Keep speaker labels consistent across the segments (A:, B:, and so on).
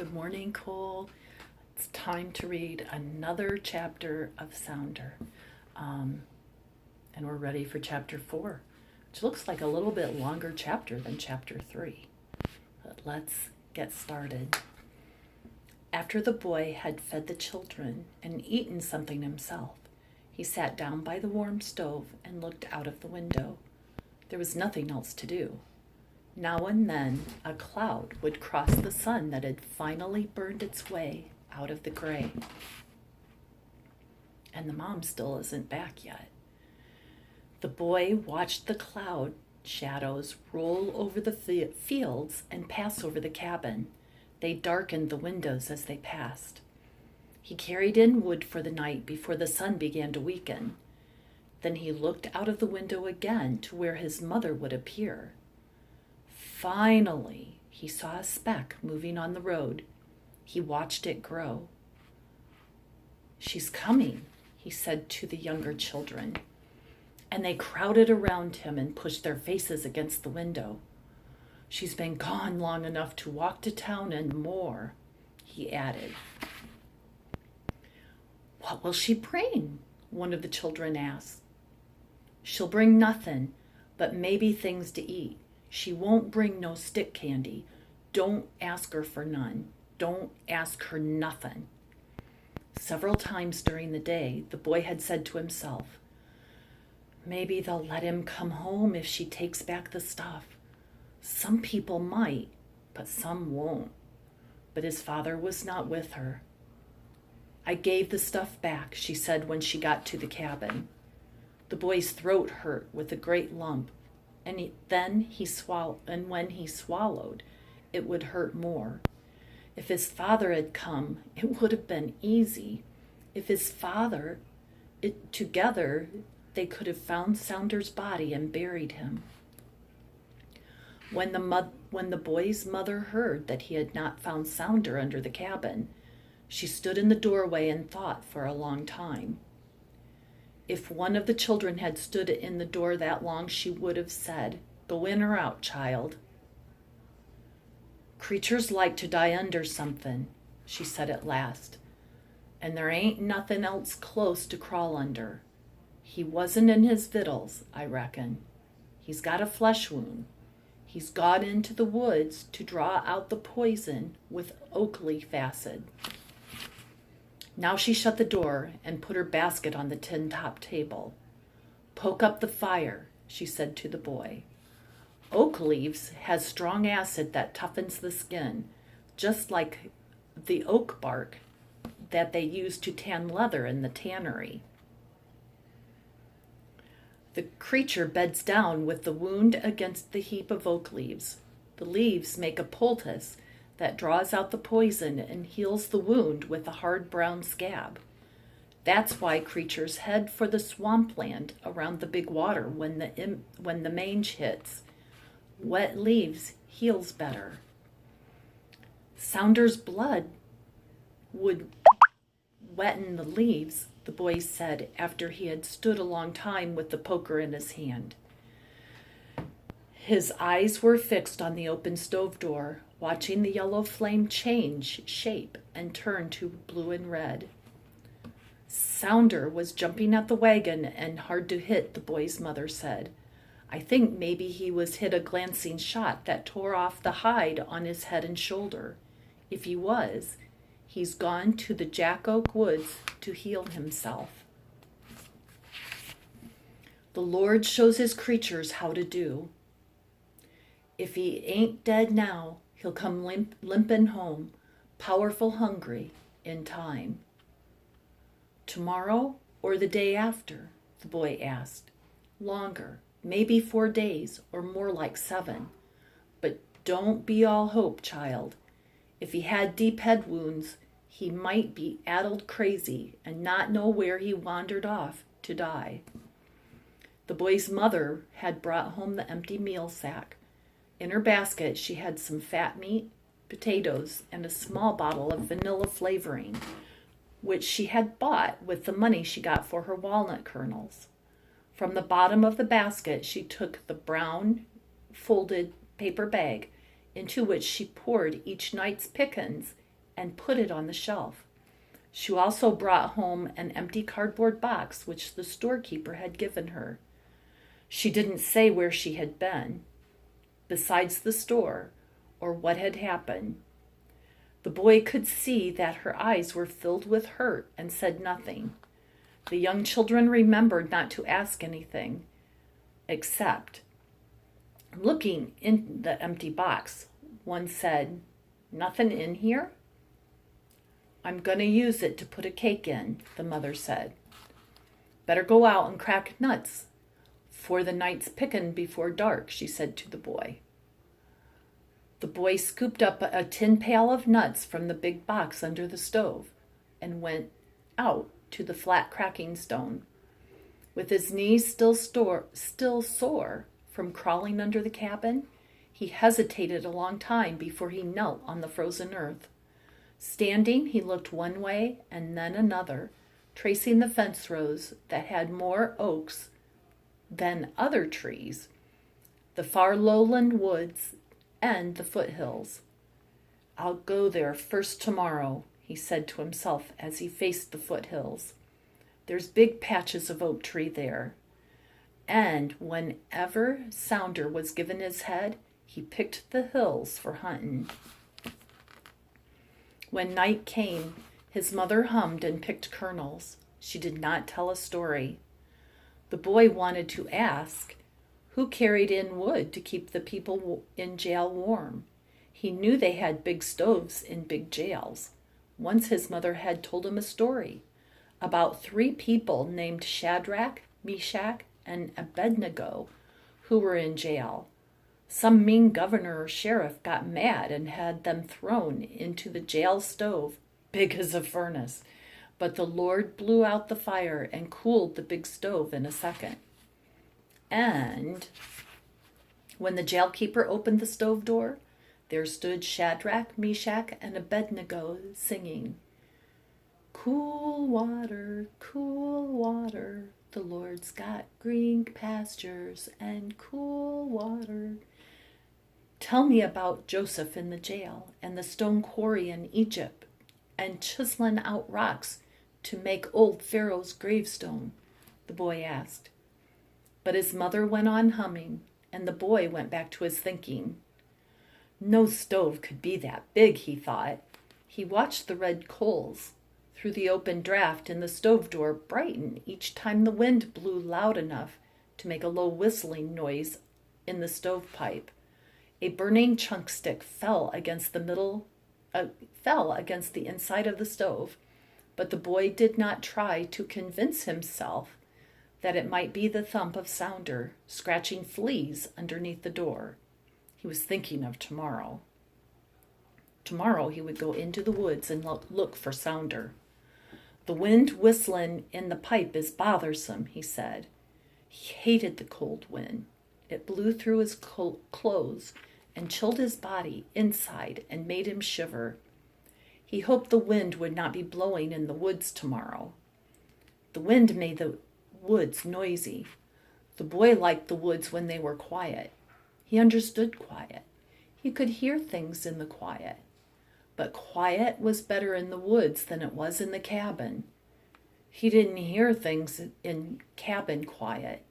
A: Good morning, Cole. It's time to read another chapter of Sounder. And we're ready for chapter 4, which looks like a little bit longer chapter than chapter 3. But let's get started. After the boy had fed the children and eaten something himself, he sat down by the warm stove and looked out of the window. There was nothing else to do. Now and then a cloud would cross the sun that had finally burned its way out of the gray. And the mom still isn't back yet. The boy watched the cloud shadows roll over the fields and pass over the cabin. They darkened the windows as they passed. He carried in wood for the night before the sun began to weaken. Then he looked out of the window again to where his mother would appear. Finally, he saw a speck moving on the road. He watched it grow. "She's coming," he said to the younger children, and they crowded around him and pushed their faces against the window. "She's been gone long enough to walk to town and more," he added. "What will she bring?" one of the children asked. "She'll bring nothing, but maybe things to eat. She won't bring no stick candy. Don't ask her for none. Don't ask her nothing." Several times during the day, the boy had said to himself, "Maybe they'll let him come home if she takes back the stuff. Some people might, but some won't." But his father was not with her. "I gave the stuff back," she said when she got to the cabin. The boy's throat hurt with a great lump, and when he swallowed, it would hurt more. If his father had come, it would have been easy. If his father, together, they could have found Sounder's body and buried him. When the boy's mother heard that he had not found Sounder under the cabin, she stood in the doorway and thought for a long time. If one of the children had stood in the door that long, she would have said, "Go in or out, child." "Creatures like to die under something," she said at last, "and there ain't nothing else close to crawl under. He wasn't in his victuals, I reckon. He's got a flesh wound. He's gone into the woods to draw out the poison with oak leaf acid." Now she shut the door and put her basket on the tin-top table. "Poke up the fire," she said to the boy. "Oak leaves has strong acid that toughens the skin, just like the oak bark that they use to tan leather in the tannery." The creature beds down with the wound against the heap of oak leaves. The leaves make a poultice that draws out the poison and heals the wound with a hard brown scab. That's why creatures head for the swampland around the big water when the mange hits. Wet leaves heals better. Sounder's blood would wetten the leaves, the boy said after he had stood a long time with the poker in his hand. His eyes were fixed on the open stove door, watching the yellow flame change shape and turn to blue and red. Sounder was jumping at the wagon and hard to hit, the boy's mother said. "I think maybe he was hit a glancing shot that tore off the hide on his head and shoulder. If he was, he's gone to the Jack Oak woods to heal himself. The Lord shows his creatures how to do. If he ain't dead now, he'll come limping home, powerful hungry, in time." "Tomorrow or the day after?" the boy asked. "Longer, maybe 4 days, or more like 7. But don't be all hope, child. If he had deep head wounds, he might be addled crazy and not know where he wandered off to die." The boy's mother had brought home the empty meal sack. In her basket, she had some fat meat, potatoes, and a small bottle of vanilla flavoring, which she had bought with the money she got for her walnut kernels. From the bottom of the basket, she took the brown, folded paper bag into which she poured each night's pickings and put it on the shelf. She also brought home an empty cardboard box which the storekeeper had given her. She didn't say where she had been, besides the store, or what had happened. The boy could see that her eyes were filled with hurt and said nothing. The young children remembered not to ask anything, except, looking in the empty box, one said, "Nothing in here?" "I'm going to use it to put a cake in," the mother said. "Better go out and crack nuts for the night's pickin' before dark," she said to the boy. The boy scooped up a tin pail of nuts from the big box under the stove and went out to the flat cracking stone. With his knees still sore from crawling under the cabin, he hesitated a long time before he knelt on the frozen earth. Standing, he looked one way and then another, tracing the fence rows that had more oaks than other trees, the far lowland woods, and the foothills. "I'll go there first tomorrow," he said to himself as he faced the foothills. "There's big patches of oak tree there." And whenever Sounder was given his head, he picked the hills for hunting. When night came, his mother hummed and picked kernels. She did not tell a story. The boy wanted to ask, who carried in wood to keep the people in jail warm? He knew they had big stoves in big jails. Once his mother had told him a story about 3 people named Shadrach, Meshach, and Abednego who were in jail. Some mean governor or sheriff got mad and had them thrown into the jail stove, big as a furnace. But the Lord blew out the fire and cooled the big stove in a second. And when the jailkeeper opened the stove door, there stood Shadrach, Meshach, and Abednego singing, cool water, the Lord's got green pastures and cool water." "Tell me about Joseph in the jail and the stone quarry in Egypt and chiseling out rocks to make old Pharaoh's gravestone," the boy asked. But his mother went on humming, and the boy went back to his thinking. No stove could be that big, he thought. He watched the red coals through the open draft in the stove door brighten each time the wind blew loud enough to make a low whistling noise in the stovepipe. A burning chunk stick fell against the inside of the stove, but the boy did not try to convince himself that it might be the thump of Sounder scratching fleas underneath the door. He was thinking of tomorrow. Tomorrow he would go into the woods and look for Sounder. "The wind whistling in the pipe is bothersome," he said. He hated the cold wind. It blew through his clothes and chilled his body inside and made him shiver. He hoped the wind would not be blowing in the woods tomorrow. The wind made the woods noisy. The boy liked the woods when they were quiet. He understood quiet. He could hear things in the quiet. But quiet was better in the woods than it was in the cabin. He didn't hear things in cabin quiet.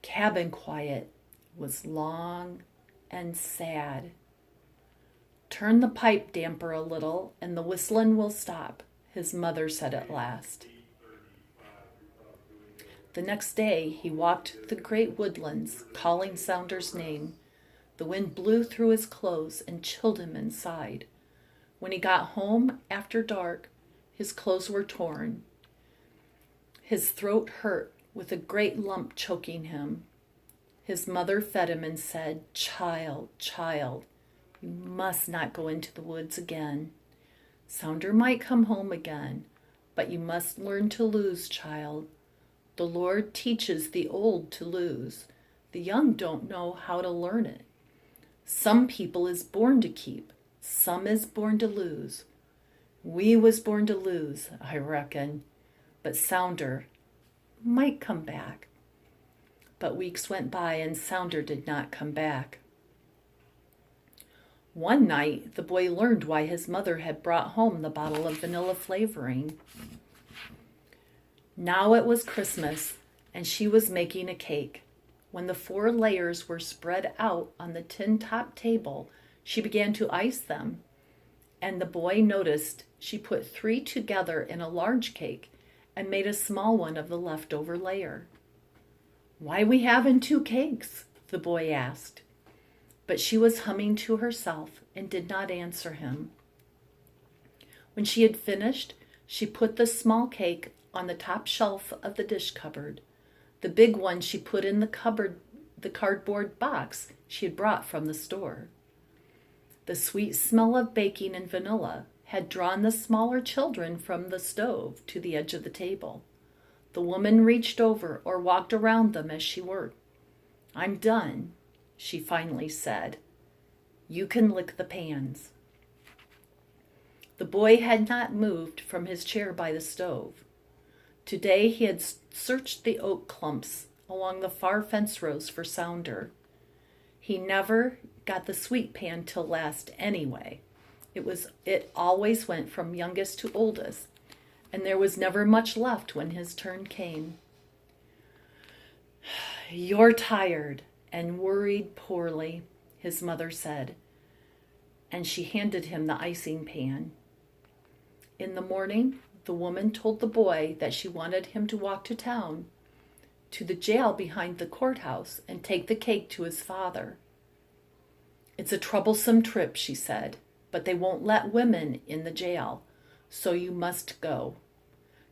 A: Cabin quiet was long and sad. "Turn the pipe damper a little and the whistling will stop," his mother said at last. The next day he walked the great woodlands, calling Sounder's name. The wind blew through his clothes and chilled him inside. When he got home after dark, his clothes were torn. His throat hurt with a great lump choking him. His mother fed him and said, child, you must not go into the woods again. Sounder might come home again, but you must learn to lose, child. The Lord teaches the old to lose. The young don't know how to learn it. Some people is born to keep, some is born to lose. We was born to lose, I reckon, but Sounder might come back." But weeks went by and Sounder did not come back. One night, the boy learned why his mother had brought home the bottle of vanilla flavoring. Now it was Christmas, and she was making a cake. When the 4 layers were spread out on the tin-top table, she began to ice them, and the boy noticed she put 3 together in a large cake and made a small one of the leftover layer. "Why we having 2 cakes?" the boy asked. But she was humming to herself and did not answer him. When she had finished, she put the small cake on the top shelf of the dish cupboard. The big one she put in the cardboard box she had brought from the store. The sweet smell of baking and vanilla had drawn the smaller children from the stove to the edge of the table. The woman reached over or walked around them as she worked. "I'm done," she finally said. "You can lick the pans." The boy had not moved from his chair by the stove. Today he had searched the oak clumps along the far fence rows for Sounder. He never got the sweet pan till last anyway. It always went from youngest to oldest, and there was never much left when his turn came. "You're tired and worried poorly," his mother said, and she handed him the icing pan. In the morning, the woman told the boy that she wanted him to walk to town, to the jail behind the courthouse, and take the cake to his father. "It's a troublesome trip," she said, "but they won't let women in the jail, so you must go."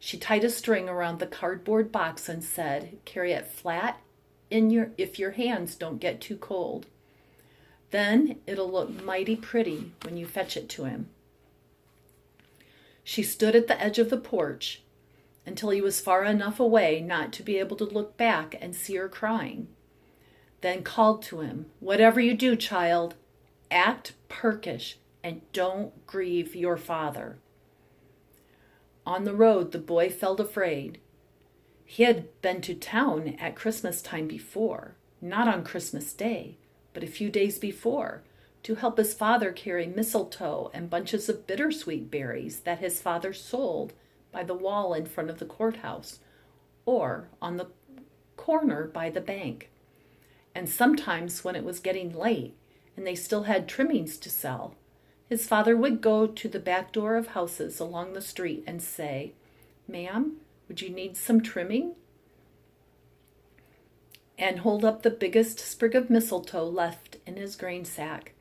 A: She tied a string around the cardboard box and said, "Carry it flat if your hands don't get too cold. Then it'll look mighty pretty when you fetch it to him." She stood at the edge of the porch until he was far enough away not to be able to look back and see her crying, then called to him, "Whatever you do, child, act perkish and don't grieve your father." On the road, the boy felt afraid. He had been to town at Christmas time before, not on Christmas Day, but a few days before, to help his father carry mistletoe and bunches of bittersweet berries that his father sold by the wall in front of the courthouse or on the corner by the bank. And sometimes when it was getting late and they still had trimmings to sell, his father would go to the back door of houses along the street and say, "Ma'am, would you need some trimming?" and hold up the biggest sprig of mistletoe left in his grain sack.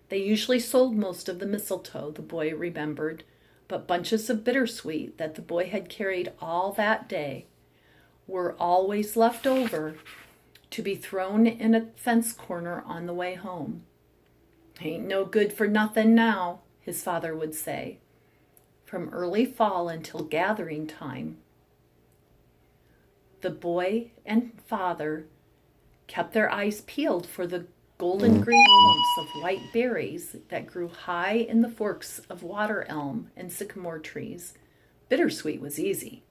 A: They usually sold most of the mistletoe, the boy remembered, but bunches of bittersweet that the boy had carried all that day were always left over to be thrown in a fence corner on the way home. "Ain't no good for nothing now," his father would say, from early fall until gathering time. The boy and father kept their eyes peeled for the golden green clumps of white berries that grew high in the forks of water elm and sycamore trees. Bittersweet was easy.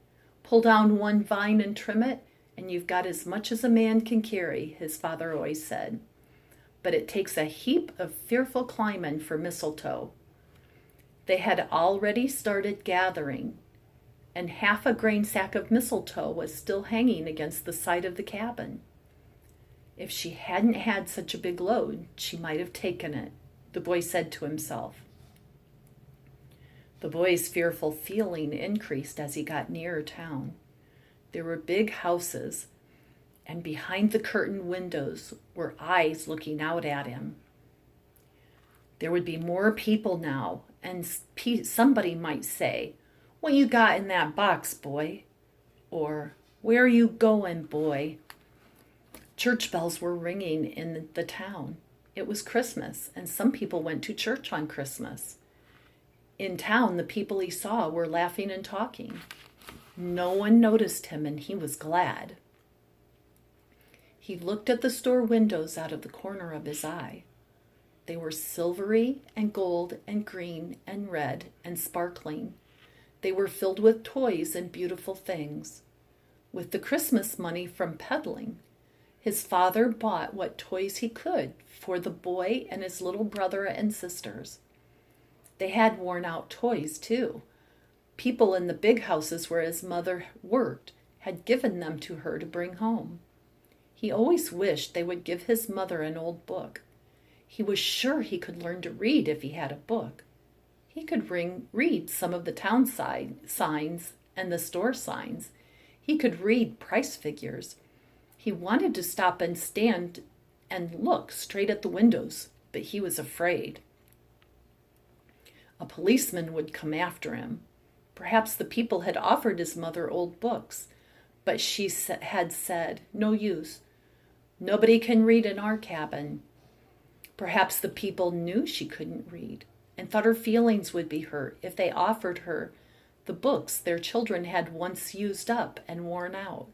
A: Pull down one vine and trim it, and you've got as much as a man can carry, his father always said. But it takes a heap of fearful climbing for mistletoe. They had already started gathering, and half a grain sack of mistletoe was still hanging against the side of the cabin. If she hadn't had such a big load, she might have taken it, the boy said to himself. The boy's fearful feeling increased as he got nearer town. There were big houses, and behind the curtained windows were eyes looking out at him. There would be more people now, and somebody might say, "What you got in that box, boy?" Or, "Where are you going, boy?" Church bells were ringing in the town. It was Christmas, and some people went to church on Christmas. In town, the people he saw were laughing and talking. No one noticed him, and he was glad. He looked at the store windows out of the corner of his eye. They were silvery and gold and green and red and sparkling. They were filled with toys and beautiful things. With the Christmas money from peddling, His father bought what toys he could for the boy and his little brother and sisters. They had worn out toys, too. People in the big houses where his mother worked had given them to her to bring home. He always wished they would give his mother an old book. He was sure he could learn to read if he had a book. He could read some of the town signs and the store signs. He could read price figures. He wanted to stop and stand and look straight at the windows, but he was afraid. A policeman would come after him. Perhaps the people had offered his mother old books, but she had said, "No use. Nobody can read in our cabin." Perhaps the people knew she couldn't read and thought her feelings would be hurt if they offered her the books their children had once used up and worn out.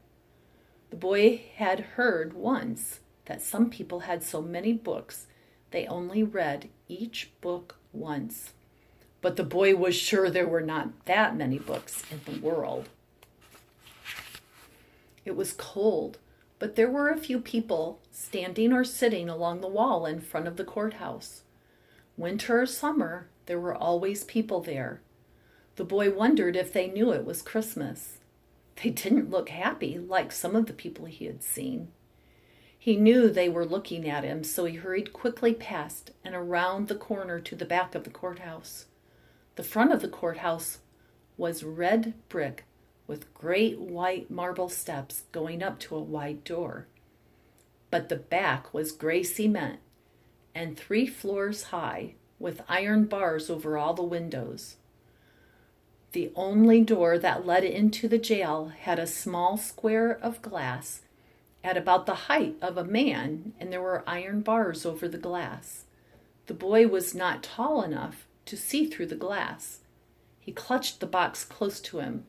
A: The boy had heard once that some people had so many books they only read each book once. But the boy was sure there were not that many books in the world. It was cold, but there were a few people standing or sitting along the wall in front of the courthouse. Winter or summer, there were always people there. The boy wondered if they knew it was Christmas. They didn't look happy like some of the people he had seen. He knew they were looking at him, so he hurried quickly past and around the corner to the back of the courthouse. The front of the courthouse was red brick with great white marble steps going up to a wide door. But the back was gray cement and 3 floors high with iron bars over all the windows. The only door that led into the jail had a small square of glass at about the height of a man, and there were iron bars over the glass. The boy was not tall enough to see through the glass. He clutched the box close to him.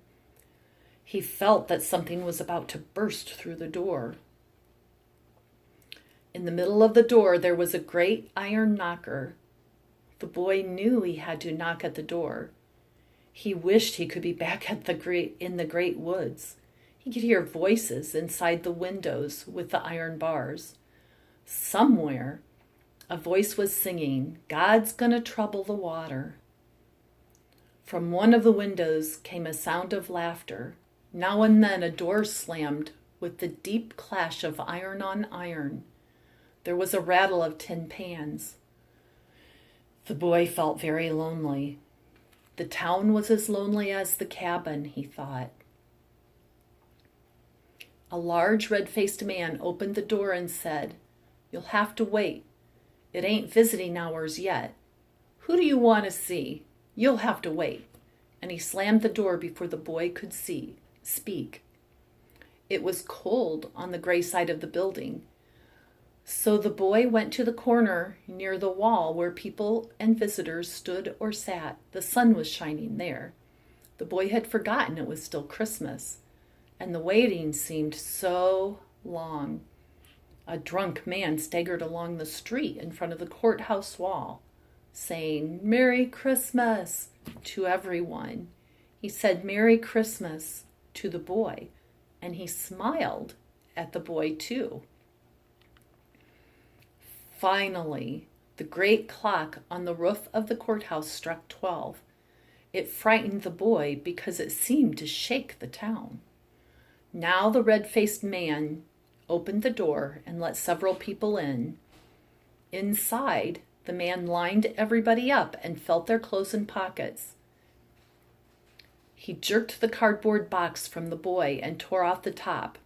A: He felt that something was about to burst through the door. In the middle of the door there was a great iron knocker. The boy knew he had to knock at the door. He wished he could be back in the great woods. He could hear voices inside the windows with the iron bars. Somewhere, a voice was singing, "God's gonna trouble the water." From one of the windows came a sound of laughter. Now and then a door slammed with the deep clash of iron on iron. There was a rattle of tin pans. The boy felt very lonely. The town was as lonely as the cabin, he thought. A large red-faced man opened the door and said, "You'll have to wait. It ain't visiting hours yet. Who do you want to see? You'll have to wait." And he slammed the door before the boy could speak. It was cold on the gray side of the building. So the boy went to the corner near the wall where people and visitors stood or sat. The sun was shining there. The boy had forgotten it was still Christmas, and the waiting seemed so long. A drunk man staggered along the street in front of the courthouse wall, saying, "Merry Christmas," to everyone. He said "Merry Christmas" to the boy, and he smiled at the boy too. Finally, the great clock on the roof of the courthouse struck 12. It frightened the boy because it seemed to shake the town. Now the red-faced man opened the door and let several people in. Inside, the man lined everybody up and felt their clothes and pockets. He jerked the cardboard box from the boy and tore off the top.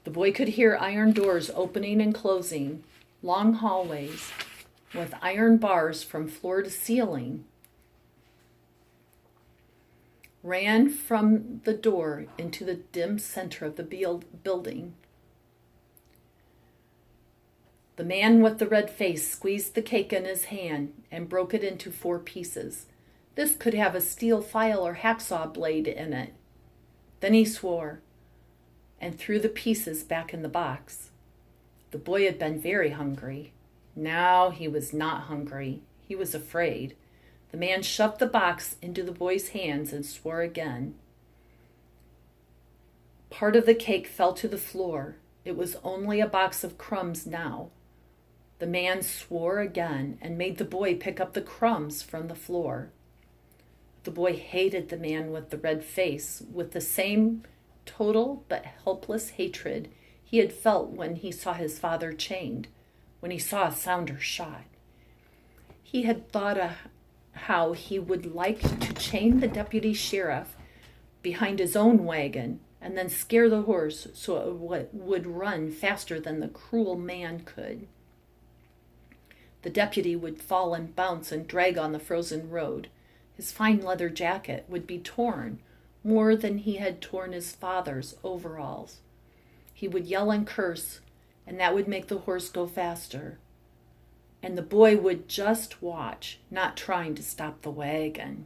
A: The boy could hear iron doors opening and closing, long hallways with iron bars from floor to ceiling ran from the door into the dim center of the building. The man with the red face squeezed the cake in his hand and broke it into 4 pieces. This could have a steel file or hacksaw blade in it. Then he swore and threw the pieces back in the box. The boy had been very hungry. Now he was not hungry. He was afraid. The man shoved the box into the boy's hands and swore again. Part of the cake fell to the floor. It was only a box of crumbs now. The man swore again and made the boy pick up the crumbs from the floor. The boy hated the man with the red face with the same total but helpless hatred he had felt when he saw his father chained, when he saw Sounder shot. He had thought of how he would like to chain the deputy sheriff behind his own wagon and then scare the horse so it would run faster than the cruel man could. The deputy would fall and bounce and drag on the frozen road. His fine leather jacket would be torn more than he had torn his father's overalls. He would yell and curse, and that would make the horse go faster. And the boy would just watch, not trying to stop the wagon.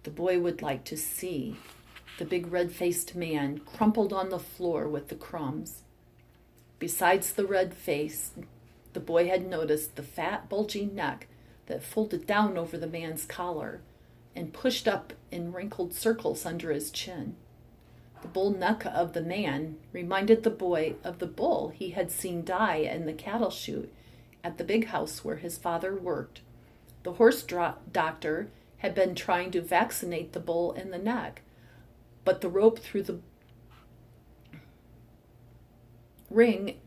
A: The boy would like to see the big red-faced man crumpled on the floor with the crumbs. Besides the red face, the boy had noticed the fat, bulging neck that folded down over the man's collar and pushed up in wrinkled circles under his chin. The bull neck of the man reminded the boy of the bull he had seen die in the cattle chute at the big house where his father worked. The horse doctor had been trying to vaccinate the bull in the neck, but the rope through the ring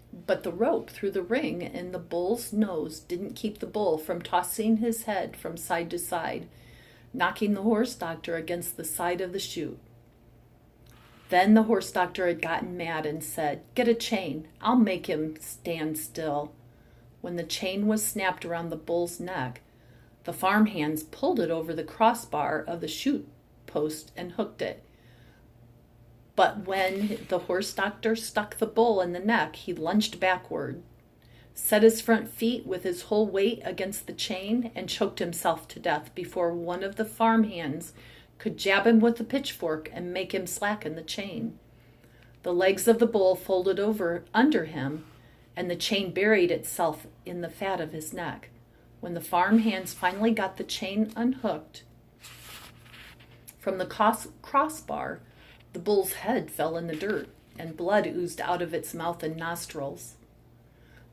A: in the bull's nose didn't keep the bull from tossing his head from side to side, knocking the horse doctor against the side of the chute. Then the horse doctor had gotten mad and said, "Get a chain. I'll make him stand still." When the chain was snapped around the bull's neck, the farmhands pulled it over the crossbar of the chute post and hooked it. But when the horse doctor stuck the bull in the neck, he lunged backward, set his front feet with his whole weight against the chain, and choked himself to death before one of the farmhands could jab him with a pitchfork and make him slacken the chain. The legs of the bull folded over under him, and the chain buried itself in the fat of his neck. When the farmhands finally got the chain unhooked from the crossbar, the bull's head fell in the dirt, and blood oozed out of its mouth and nostrils.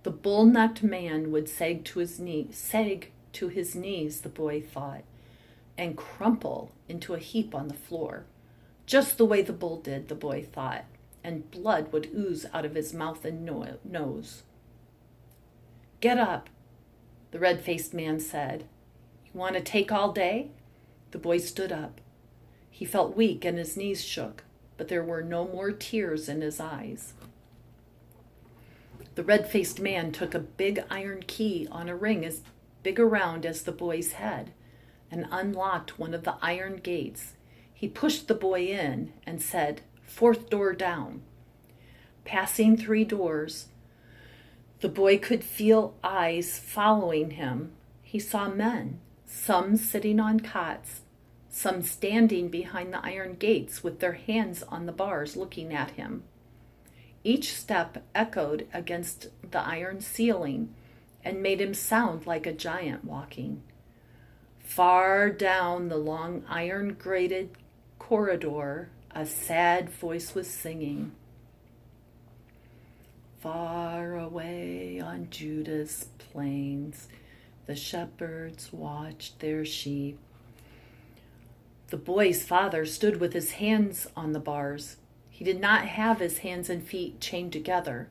A: The bull-necked man would sag to his knees, the boy thought, and crumple into a heap on the floor, just the way the bull did, the boy thought, and blood would ooze out of his mouth and nose. "Get up," the red-faced man said. "You want to take all day?" The boy stood up. He felt weak and his knees shook, but there were no more tears in his eyes. The red-faced man took a big iron key on a ring as big around as the boy's head and unlocked one of the iron gates. He pushed the boy in and said, "Fourth door down." Passing 3 doors, the boy could feel eyes following him. He saw men, some sitting on cots, some standing behind the iron gates with their hands on the bars looking at him. Each step echoed against the iron ceiling and made him sound like a giant walking. Far down the long iron-grated corridor, a sad voice was singing. "Far away on Judah's plains, the shepherds watched their sheep." The boy's father stood with his hands on the bars. He did not have his hands and feet chained together.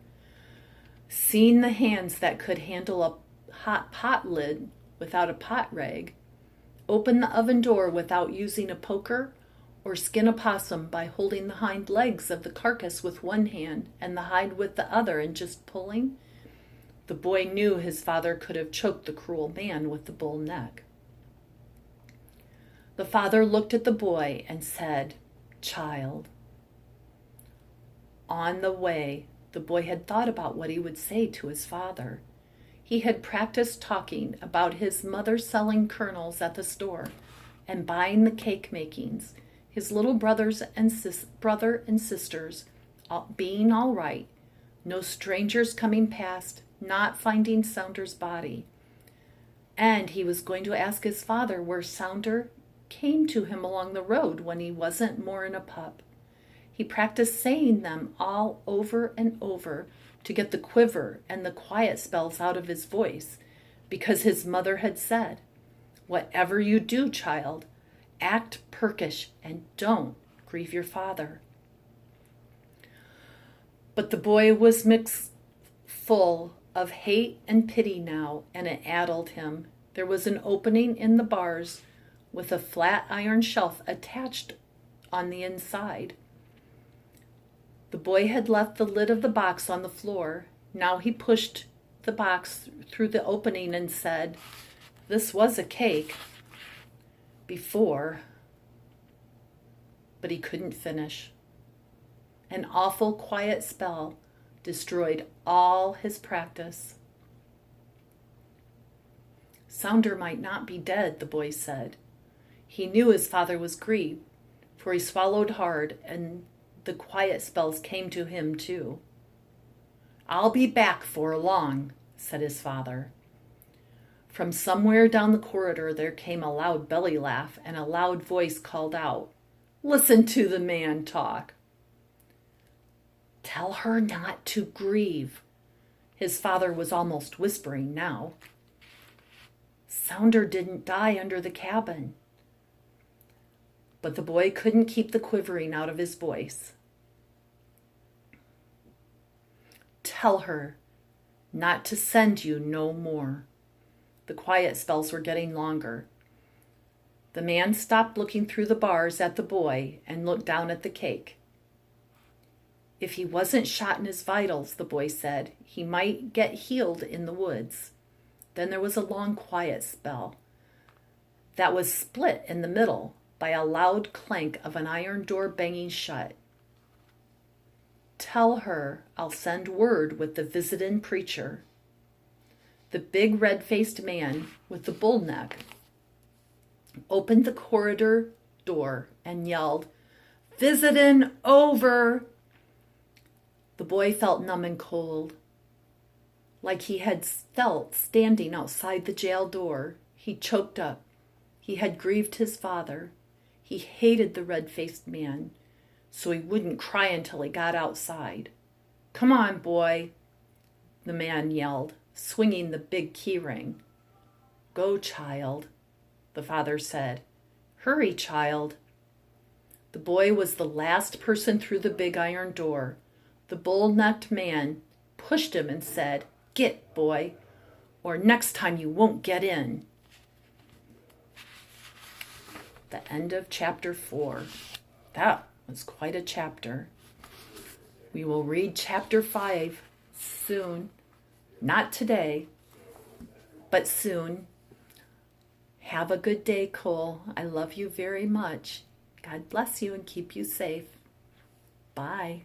A: Seeing the hands that could handle a hot pot lid without a pot rag, open the oven door without using a poker, or skin a possum by holding the hind legs of the carcass with one hand and the hide with the other and just pulling, the boy knew his father could have choked the cruel man with the bull neck. The father looked at the boy and said, "Child." On the way, the boy had thought about what he would say to his father. He had practiced talking about his mother selling kernels at the store and buying the cake makings, his little brother and sisters being all right, no strangers coming past, not finding Sounder's body. And he was going to ask his father where Sounder came to him along the road when he wasn't more'n a pup. He practiced saying them all over and over to get the quiver and the quiet spells out of his voice, because his mother had said, "Whatever you do, child, act perkish and don't grieve your father." But the boy was mixed full of hate and pity now, and it addled him. There was an opening in the bars with a flat iron shelf attached on the inside. The boy had left the lid of the box on the floor. Now he pushed the box through the opening and said, "This was a cake before," but he couldn't finish. An awful quiet spell destroyed all his practice. Sounder might not be dead, the boy said. He knew his father was grieved, for he swallowed hard, and the quiet spells came to him too. "I'll be back 'fore long," said his father. From somewhere down the corridor there came a loud belly laugh, and a loud voice called out, "Listen to the man talk." "Tell her not to grieve," his father was almost whispering now. "Sounder didn't die under the cabin." But the boy couldn't keep the quivering out of his voice. "Tell her not to send you no more." The quiet spells were getting longer. The man stopped looking through the bars at the boy and looked down at the cake. "If he wasn't shot in his vitals," the boy said, "he might get healed in the woods." Then there was a long quiet spell that was split in the middle by a loud clank of an iron door banging shut. "Tell her I'll send word with the visitin' preacher." The big red-faced man with the bull neck opened the corridor door and yelled, "Visitin' over!" The boy felt numb and cold, like he had felt standing outside the jail door. He choked up. He had grieved his father. He hated the red-faced man, so he wouldn't cry until he got outside. "Come on, boy," the man yelled, swinging the big key ring. "Go, child," the father said. "Hurry, child." The boy was the last person through the big iron door. The bull-necked man pushed him and said, "Get, boy, or next time you won't get in." The end of chapter 4. That was quite a chapter. We will read chapter 5 soon. Not today, but soon. Have a good day, Cole. I love you very much. God bless you and keep you safe. Bye.